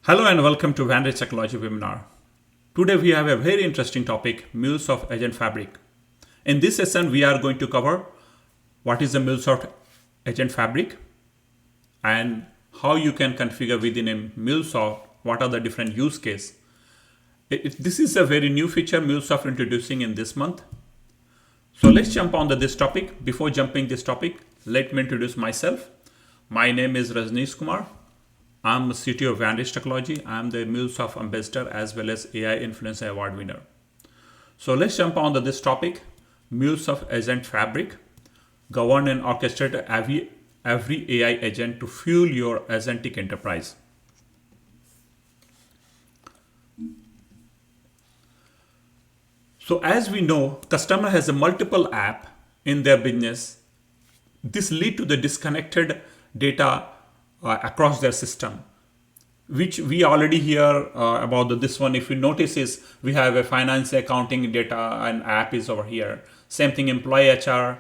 Hello and welcome to Vantage Psychology webinar. Today we have a very interesting topic, MuleSoft Agent Fabric. In this session, we are going to cover what is the MuleSoft Agent Fabric and how you can configure within a MuleSoft, what are the different use cases. This is a very new feature MuleSoft introducing in this month. So let's jump on to this topic. Before jumping this topic, let me introduce myself. My name is Rajneesh Kumar. I'm CTO of Vantage Technology. I'm the MuleSoft ambassador as well as AI Influencer Award winner. So let's jump on to this topic. MuleSoft Agent Fabric. Govern and orchestrate every AI agent to fuel your agentic enterprise. So as we know, customer has a multiple app in their business. This lead to the disconnected data across their system, which we already hear about this one. If you notice is we have a finance accounting data and app is over here. Same thing, employee HR,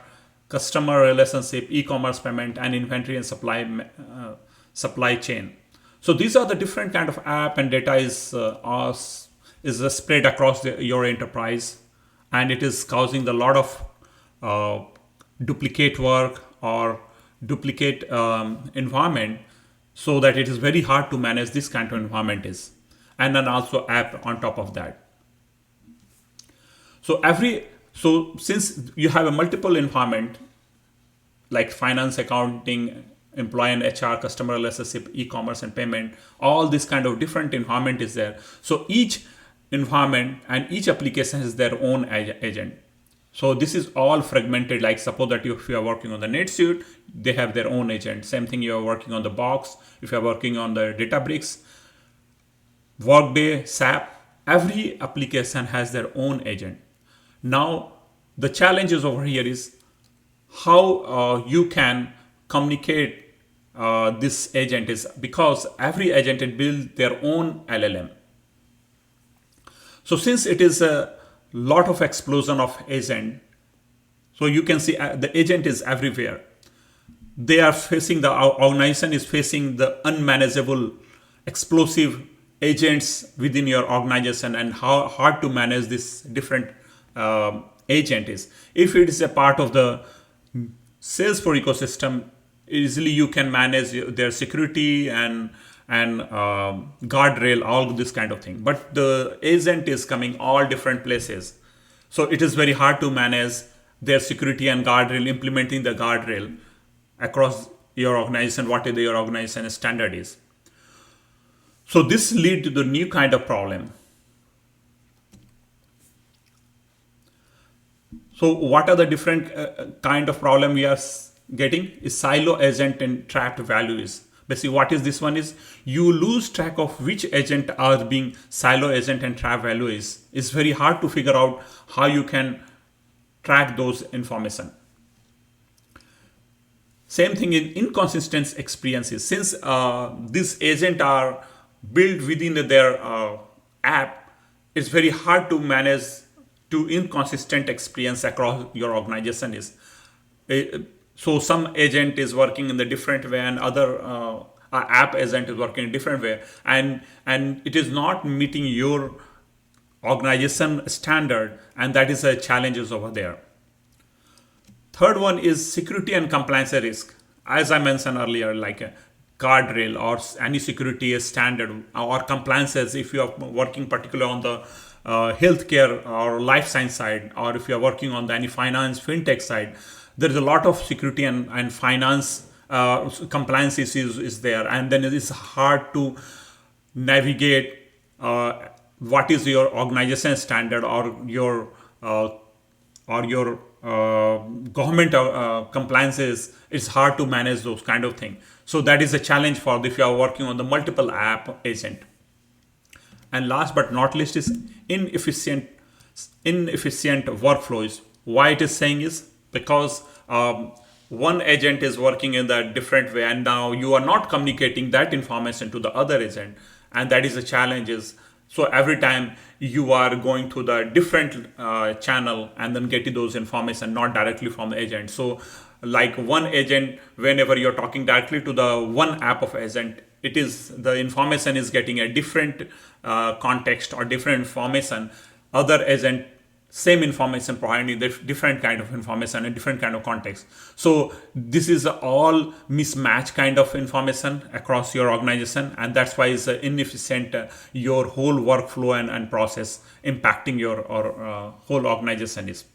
customer relationship, e-commerce payment, and inventory and supply chain. So these are the different kind of app and data is spread across your enterprise, and it is causing a lot of duplicate work or duplicate environment, so that it is very hard to manage this kind of environment is, and then also app on top of that. So since you have a multiple environment like finance, accounting, employee and HR, customer relationship, e-commerce and payment, all this kind of different environment is there. So each environment and each application has their own agent. So this is all fragmented. Like suppose that if you are working on the NetSuite, they have their own agent. Same thing, you are working on the Box. If you are working on the Databricks, Workday, SAP, every application has their own agent. Now, the challenge is over here is how you can communicate this agent is because every agent will build their own LLM. So since it is a lot of explosion of agent, so you can see the agent is everywhere. They are facing, the organization is facing the unmanageable explosive agents within your organization, and how hard to manage this different agent is. If it is a part of the Salesforce ecosystem, easily you can manage their security and guardrail, all this kind of thing. But the agent is coming all different places. So it is very hard to manage their security and guardrail, implementing the guardrail across your organization, what your organization standard is. So this leads to the new kind of problem. So what are the different kind of problem we are getting is silo agent and trapped values. Basically, what is this one is you lose track of which agent are being silo agent and trap value is. It's very hard to figure out how you can track those information. Same thing in inconsistent experiences. Since these agents are built within their app, it's very hard to manage to inconsistent experience across your organization is. So some agent is working in the different way, and other app agent is working in a different way, and it is not meeting your organization standard, and that is a challenges over there. Third one is security and compliance risk. As I mentioned earlier, like a guardrail or any security standard or compliances, if you are working particularly on the healthcare or life science side, or if you are working on the any finance, fintech side, there is a lot of security and finance compliance issues is there, and then it is hard to navigate what is your organization standard or your government compliances. It's hard to manage those kind of things. So that is a challenge for if you are working on the multiple app agent. And last but not least is inefficient workflows. Why it is saying is because one agent is working in that different way, and now you are not communicating that information to the other agent, and that is the challenge is. So every time you are going to the different channel and then getting those information not directly from the agent. So like one agent, whenever you're talking directly to the one app of agent, it is the information is getting a different context or different information, other agent same information providing different kind of information and different kind of context. So this is all mismatch kind of information across your organization, and that's why it's inefficient your whole workflow and process impacting your whole organization is.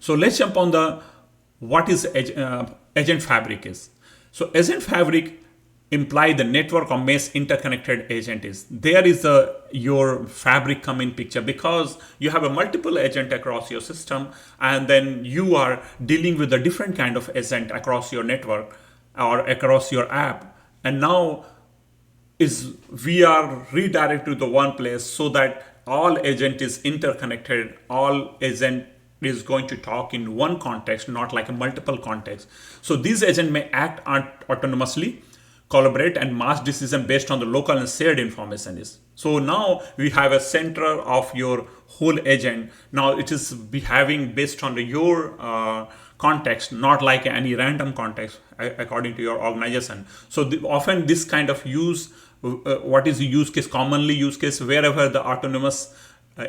So let's jump on the what is agent fabric is. So agent fabric imply the network or mesh interconnected agent is. There is your fabric come in picture, because you have a multiple agent across your system, and then you are dealing with a different kind of agent across your network or across your app. And now we are redirected to the one place so that all agent is interconnected, all agent is going to talk in one context, not like a multiple context. So these agents may act autonomously, collaborate, and mass decision based on the local and shared information is. So now we have a center of your whole agent. Now it is behaving based on your context, not like any random context according to your organization. So often this kind of what is the use case, commonly use case, wherever the autonomous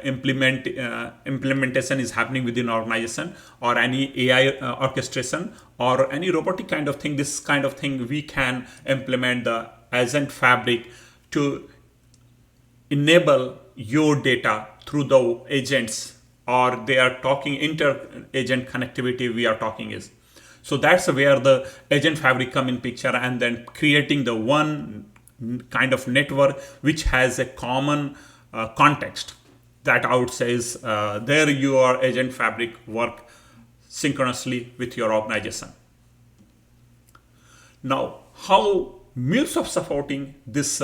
implementation is happening within an organization, or any AI orchestration, or any robotic kind of thing. This kind of thing we can implement the agent fabric to enable your data through the agents, or they are talking inter-agent connectivity we are talking is. So that's where the agent fabric come in picture, and then creating the one kind of network which has a common context. That I would say is there your agent fabric work synchronously with your organization. Now, how MuleSoft supporting this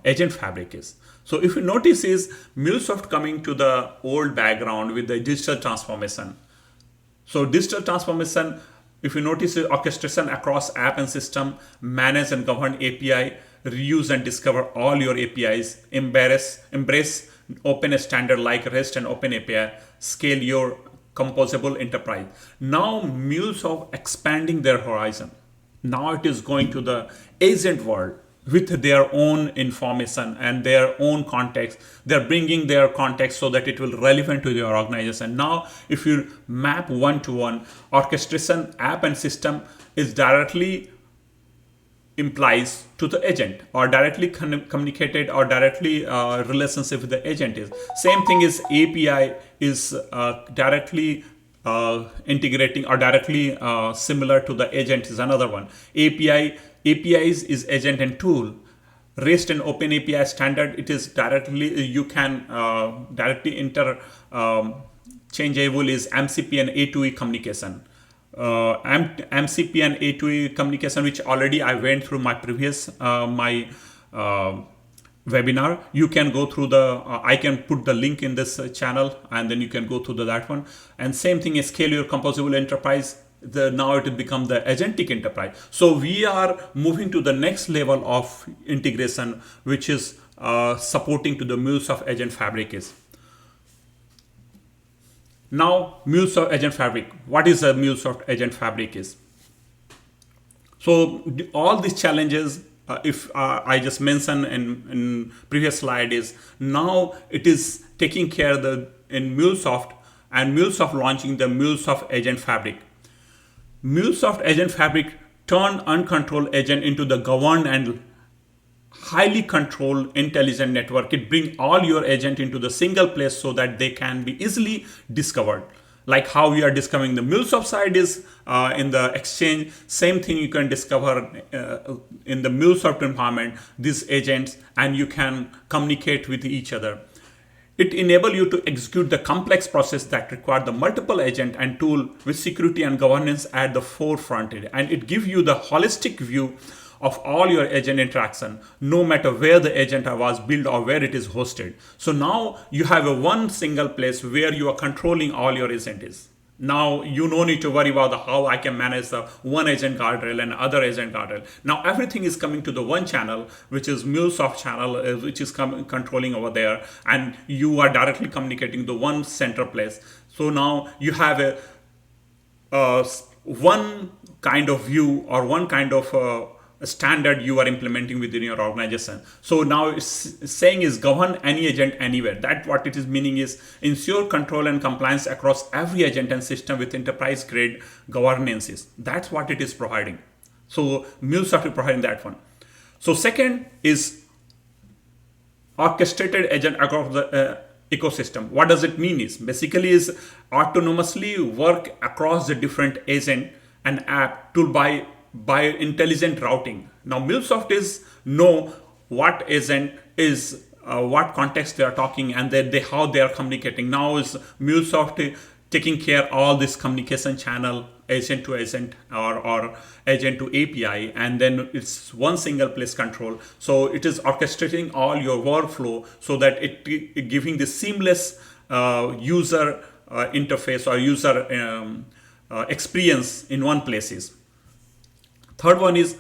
agent fabric is. So if you notice is MuleSoft coming to the old background with the digital transformation. So digital transformation, if you notice, orchestration across app and system, manage and govern API, reuse and discover all your APIs, embrace open standard like REST and Open API, scale your composable enterprise. Now MuleSoft expanding their horizon. Now it is going to the agent world with their own information and their own context. They're bringing their context so that it will relevant to your organization. Now, if you map one-to-one, orchestration, app and system is directly implies to the agent, or directly communicated, or directly relationship with the agent is. Same thing is API is directly integrating or directly similar to the agent is another one. APIs is agent and tool. REST and Open API standard, it is directly, you can directly interchangeable is MCP and A2E communication. MCP and A2E communication, which already I went through my previous webinar. You can go through the I can put the link in this channel, and then you can go through that one. And same thing is scale your composable enterprise. Now it will become the agentic enterprise. So we are moving to the next level of integration, which is supporting to the MuleSoft Agent Fabric is. Now, MuleSoft Agent Fabric. What is a MuleSoft Agent Fabric is? So all these challenges, if I just mentioned in previous slide, is now it is taking care of in MuleSoft, and MuleSoft launching the MuleSoft Agent Fabric. MuleSoft Agent Fabric turn uncontrolled agent into the governed and highly controlled intelligent network. It brings all your agent into the single place so that they can be easily discovered. Like how we are discovering the MuleSoft side is in the Exchange. Same thing you can discover in the MuleSoft environment, these agents, and you can communicate with each other. It enables you to execute the complex process that require the multiple agent and tool with security and governance at the forefront. And it gives you the holistic view of all your agent interaction, no matter where the agent was built or where it is hosted. So now you have a one single place where you are controlling all your agent is. Now you don't need to worry about how I can manage the one agent guardrail and other agent guardrail. Now everything is coming to the one channel, which is MuleSoft channel, which is controlling over there, and you are directly communicating the one center place. So now you have a one kind of view or one kind of standard you are implementing within your organization. So now it's saying is govern any agent anywhere. That what it is meaning is ensure control and compliance across every agent and system with enterprise grade governances. That's what it is providing. So MuleSoft is providing that one. So second is orchestrated agent across the ecosystem. What does it mean is basically is autonomously work across the different agent and app tool by intelligent routing. Now MuleSoft is know what agent is, what context they are talking, and how they are communicating. Now is MuleSoft taking care of all this communication channel, agent to agent or agent to API, and then it's one single place control. So it is orchestrating all your workflow so that it giving the seamless user interface or user experience in one places. Third one is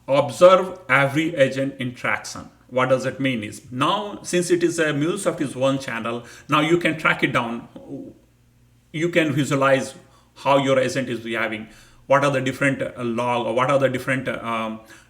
observe every agent interaction. What does it mean is now since it is a MuleSoft is one channel, now you can track it down. You can visualize how your agent is behaving, what are the different log or what are the different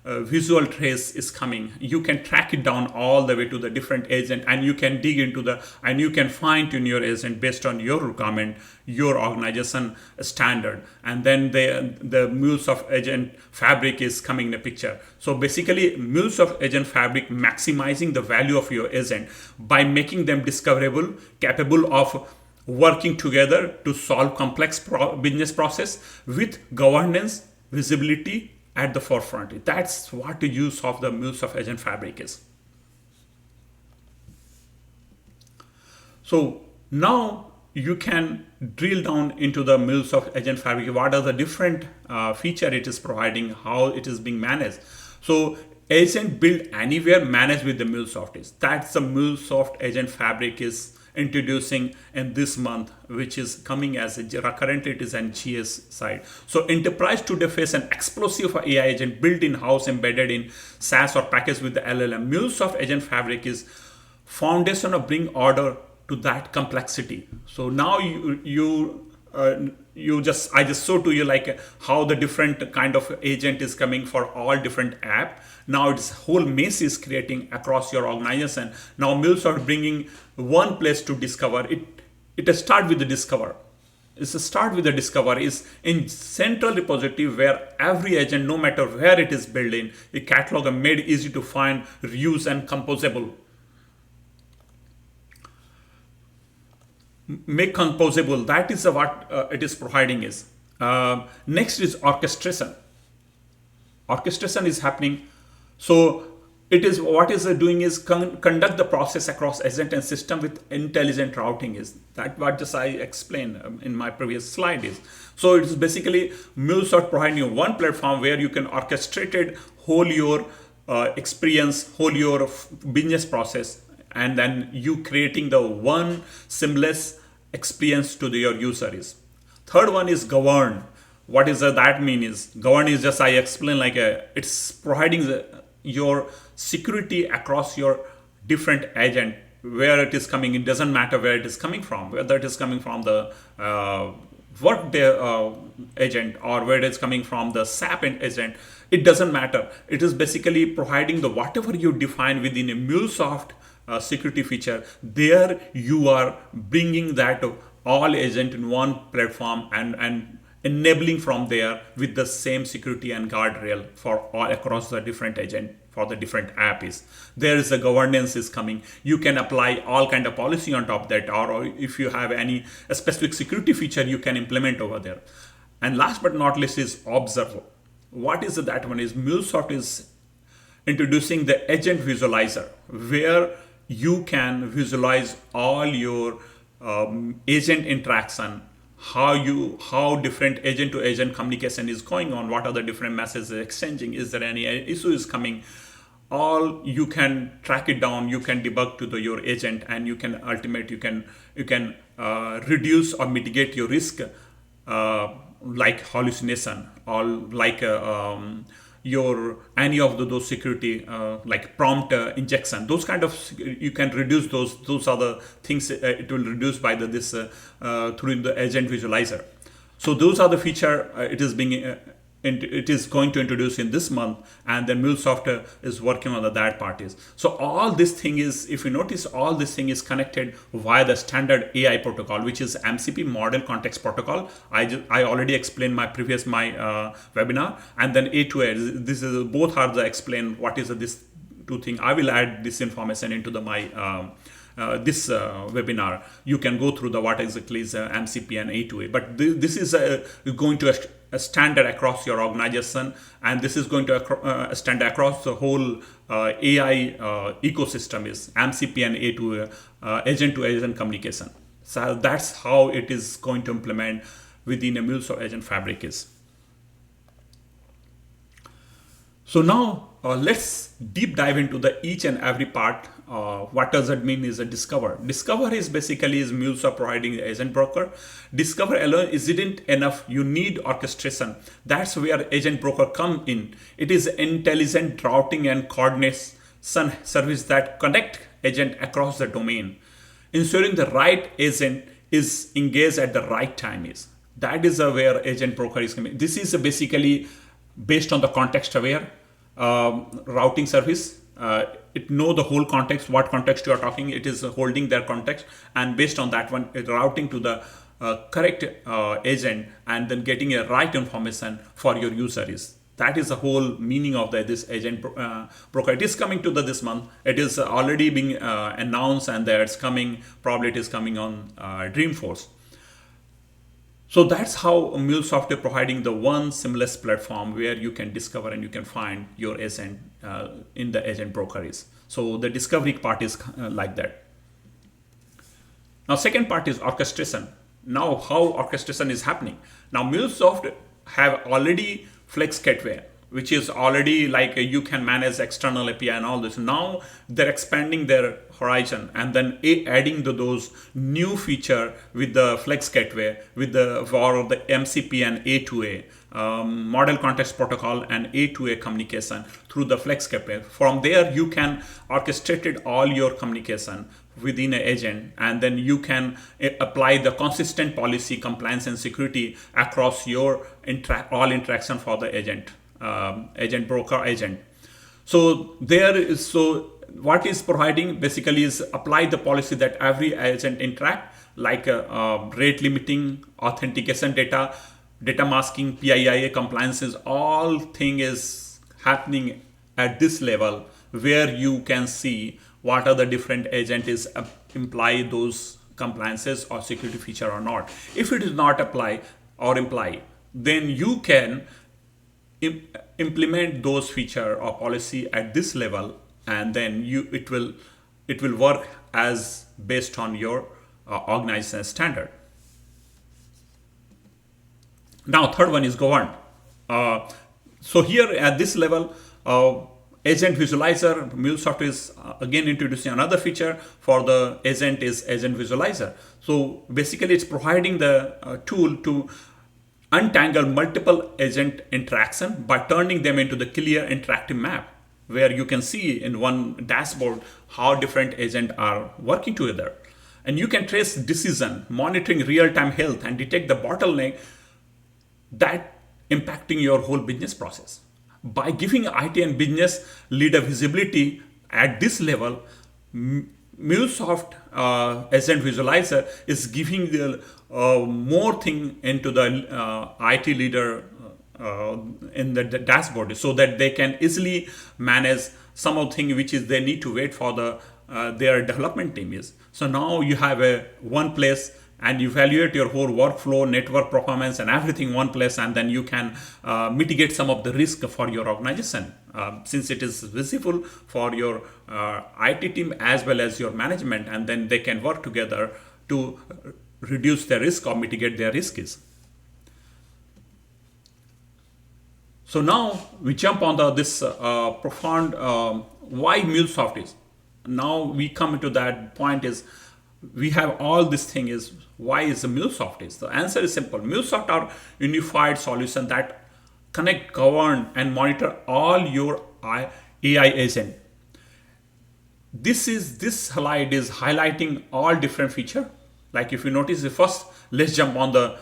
visual trace is coming. You can track it down all the way to the different agent, and you can dig into and you can fine tune your agent based on your requirement, your organization standard, and then the MuleSoft Agent Fabric is coming in the picture. So basically MuleSoft Agent Fabric maximizing the value of your agent by making them discoverable, capable of working together to solve complex business process with governance, visibility at the forefront. That's what the use of the MuleSoft Agent Fabric is. So now you can drill down into the MuleSoft Agent Fabric. What are the different feature it is providing, how it is being managed. So agent build anywhere, managed with the MuleSoft is. That's the MuleSoft Agent Fabric is introducing in this month, which is coming as currently it is on GS side. So enterprise today face an explosive AI agent built in house, embedded in SaaS or packaged with the LLM. MuleSoft Agent Fabric is foundation of bring order to that complexity. So now I just showed to you like how the different kind of agent is coming for all different app. Now it's whole maze is creating across your organization. Now MuleSoft bringing one place to discover it. It start with the discover. It's a start with the discover is in central repository where every agent, no matter where it is built in, a catalog and made easy to find, reuse, and composable. Make composable. That is what it is providing is. Next is orchestration. Orchestration is happening. So it is what is doing is conduct the process across agent and system with intelligent routing is. That what just I explained in my previous slide is. So it is basically MuleSoft providing you one platform where you can orchestrate it, whole your experience, whole your business process, and then you creating the one seamless experience to your user is. Third one is govern. What is that mean is govern is just I explained like it's providing your security across your different agent where it is coming. It doesn't matter where it is coming from, whether it is coming from the Workday agent or where it is coming from the SAP agent. It doesn't matter. It is basically providing the whatever you define within a MuleSoft security feature. There you are bringing that all agent in one platform and enabling from there with the same security and guardrail for all across the different agent for the different app is. There is a governance is coming. You can apply all kind of policy on top of that, or if you have any a specific security feature you can implement over there. And last but not least is observable. What is that one is MuleSoft is introducing the agent visualizer where you can visualize all your agent interaction, how different agent to agent communication is going on, what are the different messages exchanging, is there any issue is coming, all you can track it down, you can debug to your agent, and you can reduce or mitigate your risk like hallucination or like your any of those security like prompt injection, those kind of you can reduce those are the things it will reduce by through the agent visualizer. So those are the feature it is being it is going to introduce in this month, and then MuleSoft is working on that parties. So all this thing is, if you notice, all this thing is connected via the standard AI protocol, which is MCP, Model Context Protocol. I already explained my webinar, and then A2A. This is both are the explain what is this two thing. I will add this information into my this webinar. You can go through the what exactly is MCP and A2A, but this is going to a standard across your organization, and this is going to stand across the whole AI ecosystem is MCP and A2A, agent to agent communication. So that's how it is going to implement within a MuleSoft Agent Fabric is. So now let's deep dive into the each and every part. What does it mean is a discover. Discover is basically is MuleSoft providing the agent broker. Discover alone isn't enough. You need orchestration. That's where agent broker come in. It is intelligent routing and coordination service that connect agent across the domain, ensuring the right agent is engaged at the right time. Is that is where agent broker is coming. This is basically based on the context aware routing service. It know the whole context, what context you are talking. It is holding their context, and based on that one, it routing to the correct agent, and then getting a right information for your user. Is that is the whole meaning of this agent broker. It is coming to this month. It is already being announced, and there it's coming. Probably it is coming on Dreamforce. So that's how MuleSoft is providing the one seamless platform where you can discover and you can find your agent in the agent broker is. So the discovery part is like that. Now second part is orchestration. Now how orchestration is happening. Now MuleSoft have already Flex Gateway, which is already like you can manage external API and all this. Now they're expanding their horizon and then adding those new feature with the Flex Gateway, with the for the MCP and A2A, Model Context Protocol and A2A communication through the Flex Gateway. From there you can orchestrate all your communication within an agent, and then you can apply the consistent policy, compliance and security across your all interaction for the agent. Agent broker agent. So there is, so what is providing basically is apply the policy that every agent interact, like rate limiting, authentication data masking, PII compliances, all thing is happening at this level where you can see what are the different agent is imply those compliances or security feature or not. If it is not apply or imply, then you can implement those feature or policy at this level, and then it will work as based on your organization standard. Now third one is governed. So here at this level, agent visualizer, MuleSoft is again introducing another feature for the agent is agent visualizer. So basically it's providing the tool to untangle multiple agent interaction by turning them into the clear interactive map where you can see in one dashboard how different agents are working together. And you can trace decision, monitoring real-time health, and detect the bottleneck that impacting your whole business process. By giving IT and business leader visibility at this level, MuleSoft Agent Visualizer is giving the more thing into the IT leader in the dashboard, so that they can easily manage some of the things which is they need to wait for the their development team is. So now you have a one place and you evaluate your whole workflow, network performance and everything one place, and then you can mitigate some of the risk for your organization since it is visible for your IT team as well as your management, and then they can work together to reduce their risk or mitigate their risks. So now we jump on this profound why MuleSoft is. Now we come into that point is we have all this thing is why is the MuleSoft is. The answer is simple. MuleSoft are unified solution that connect, govern and monitor all your AI agent. This slide is highlighting all different feature. Like if you notice the first, let's jump on the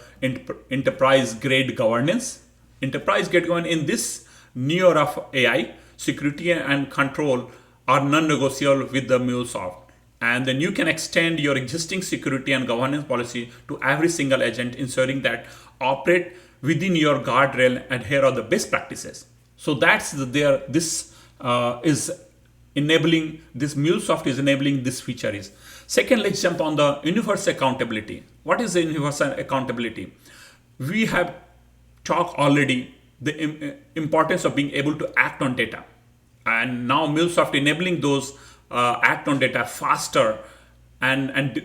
enterprise grade governance. enterprise get going in this new era of AI. Security and control are non-negotiable with the MuleSoft. And then you can extend your existing security and governance policy to every single agent, ensuring that operate within your guardrail and here are the best practices. So that's there. This is enabling, this MuleSoft is enabling this feature is. Second, let's jump on the universal accountability. What is the universal accountability? We have talked already the importance of being able to act on data. And now MuleSoft enabling those act on data faster and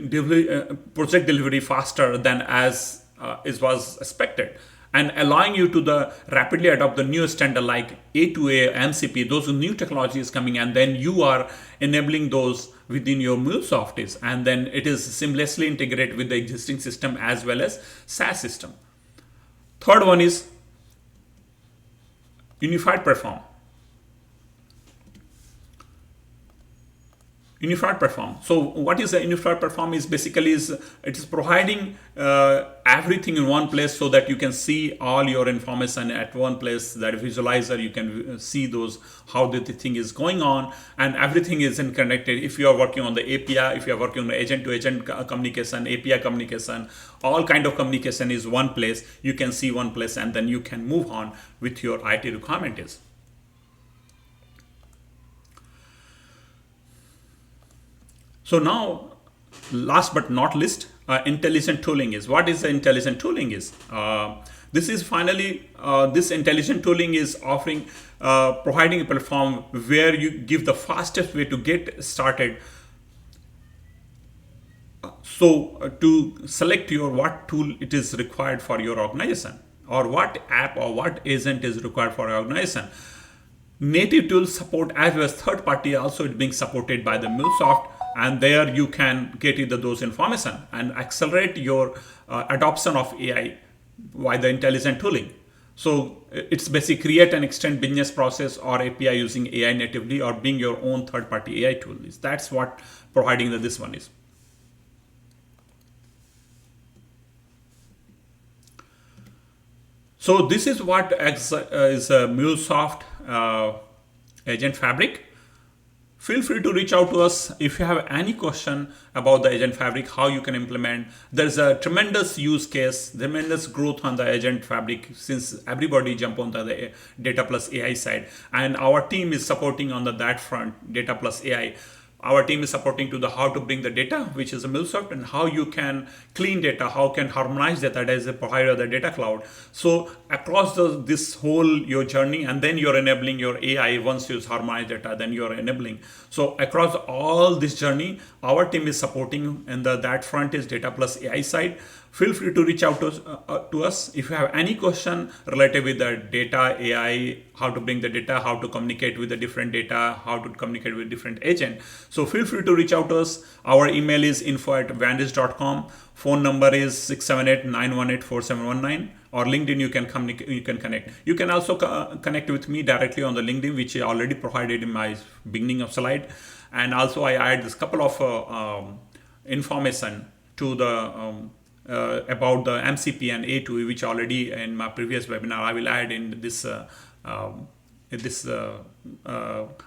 project delivery faster than as is was expected, and allowing you to the rapidly adopt the new standard like A2A, MCP, those new technologies coming, and then you are enabling those within your MuleSoft is, and then it is seamlessly integrated with the existing system as well as SaaS system. Third one is unified platform. Unified platform. So what is a unified platform is basically is it is providing everything in one place so that you can see all your information at one place. That visualizer, you can see those how the thing is going on, and everything is connected. If you are working on the API, if you are working on the agent to agent communication, API communication, all kind of communication is one place. You can see one place, and then you can move on with your IT requirement is. So now, last but not least, intelligent tooling is. What is the intelligent tooling is? This is finally, this intelligent tooling is offering, providing a platform where you give the fastest way to get started. So to select your what tool it is required for your organization, or what app or what agent is required for your organization. Native tools support as well as third party also it being supported by the MuleSoft, and there you can get either those information and accelerate your adoption of AI by the intelligent tooling. So it's basically create and extend business process or API using AI natively, or being your own third party AI tool is. That's what providing that this one is. So this is what is MuleSoft Agent Fabric. Feel free to reach out to us if you have any question about the Agent Fabric, how you can implement. There's a tremendous use case, tremendous growth on the Agent Fabric since everybody jump on the data plus AI side. And our team is supporting on that front, data plus AI. Our team is supporting to the how to bring the data, which is a MuleSoft, and how you can clean data, how can harmonize data as a provider of the data cloud. So across this whole your journey, and then you're enabling your AI. Once you harmonize data, then you're enabling. So across all this journey, our team is supporting, and that front is data plus AI side. Feel free to reach out to us if you have any question related with the data, AI, how to bring the data, how to communicate with the different data, how to communicate with different agent. So feel free to reach out to us. Our email is info@vantage.com. Phone number is 678-918-4719. Or LinkedIn, you can connect. You can also connect with me directly on the LinkedIn, which I already provided in my beginning of slide. And also I add this couple of information to the about the MCP and A2, which already in my previous webinar I will add in this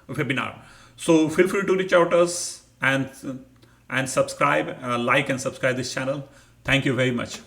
webinar. So feel free to reach out to us and subscribe, like and subscribe this channel. Thank you very much.